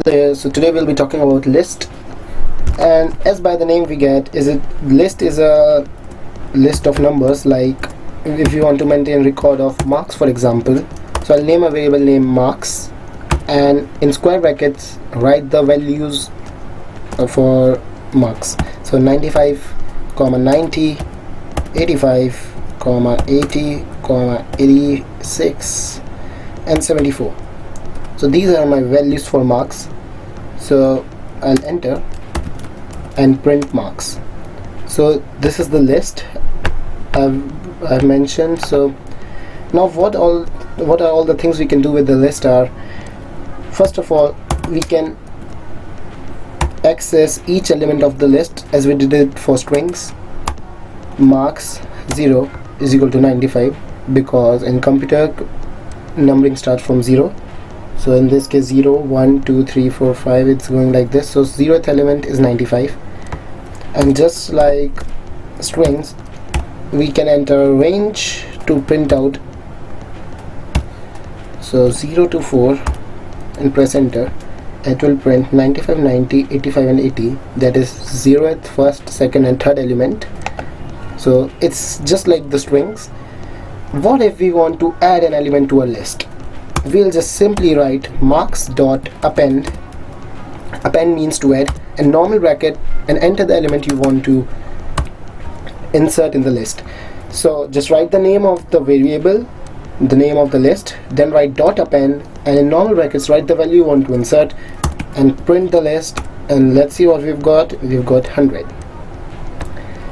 So today we'll be talking about list, and as by the name we get, list is a list of numbers. Like if you want to maintain record of marks, for example, so I'll name a variable name marks, and in square brackets write the values for marks. So 95, 90, 85, 80, 86 and 74. So these are my values for marks. So I'll enter and print marks. So this is the list I've mentioned. So now what are all the things we can do with the list are, first of all, we can access each element of the list as we did it for strings. Marks 0 is equal to 95, because in computer numbering starts from 0. So in this case 0, 1, 2, 3, 4, 5, it's going like this. So 0th element is 95, and just like strings, we can enter a range to print out. So 0 to 4 and press enter. It will print 95, 90, 85 and 80. That is 0th, 1st, 2nd and 3rd element. So it's just like the strings. What if we want to add an element to a list? We'll just simply write marks dot append. Append means to add, and normal bracket, and enter the element you want to insert in the list. So just write the name of the variable, the name of the list, then write dot append, and in normal brackets write the value you want to insert and print the list. And let's see what we've got. We've got 100.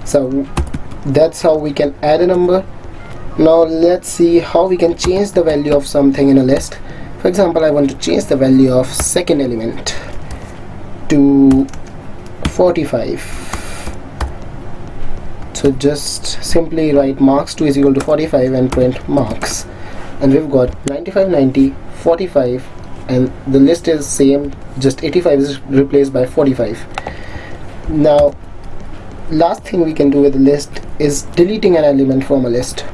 So that's how we can add a number. Now let's see how we can change the value of something in a list. For example, I want to change the value of second element to 45. So just simply write marks2 is equal to 45 and print marks, and we've got 95, 90, 45, and the list is same, just 85 is replaced by 45. Now last thing we can do with the list is deleting an element from a list.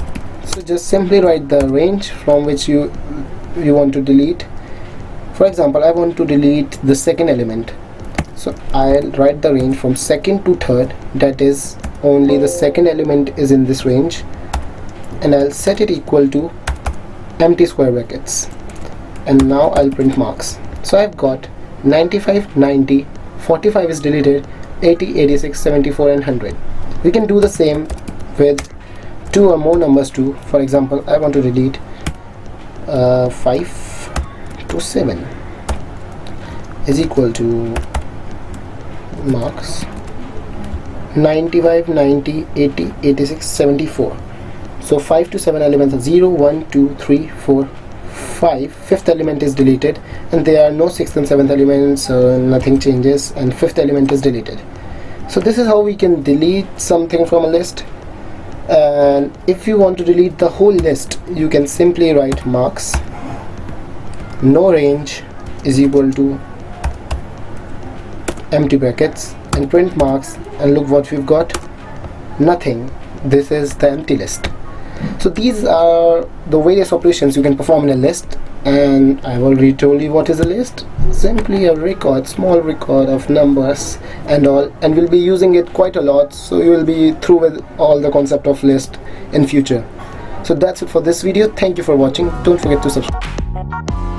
So just simply write the range from which you want to delete. For example, I want to delete the second element, so I'll write the range from 2nd to 3rd. That is, only the second element is in this range, and I'll set it equal to empty square brackets, and now I'll print marks. So I've got 95, 90, 45 is deleted, 80, 86, 74 and 100. We can do the same with 2 or more numbers too. For example, I want to delete 5 to 7 is equal to marks 95, 90, 80, 86, 74. So 5 to 7 elements are 0, 1, 2, 3, 4, 5. Fifth element is deleted, and there are no 6th and 7th elements, so nothing changes, and 5th element is deleted. So this is how we can delete something from a list. And if you want to delete the whole list, you can simply write marks no range is equal to empty brackets and print marks, and look what we've got, nothing. This is the empty list. So these are the various operations you can perform in a list, and I've already told you what is a list. Simply a record, small record of numbers and all, and we'll be using it quite a lot, so you will be through with all the concept of list in future. So that's it for this video. Thank you for watching. Don't forget to subscribe.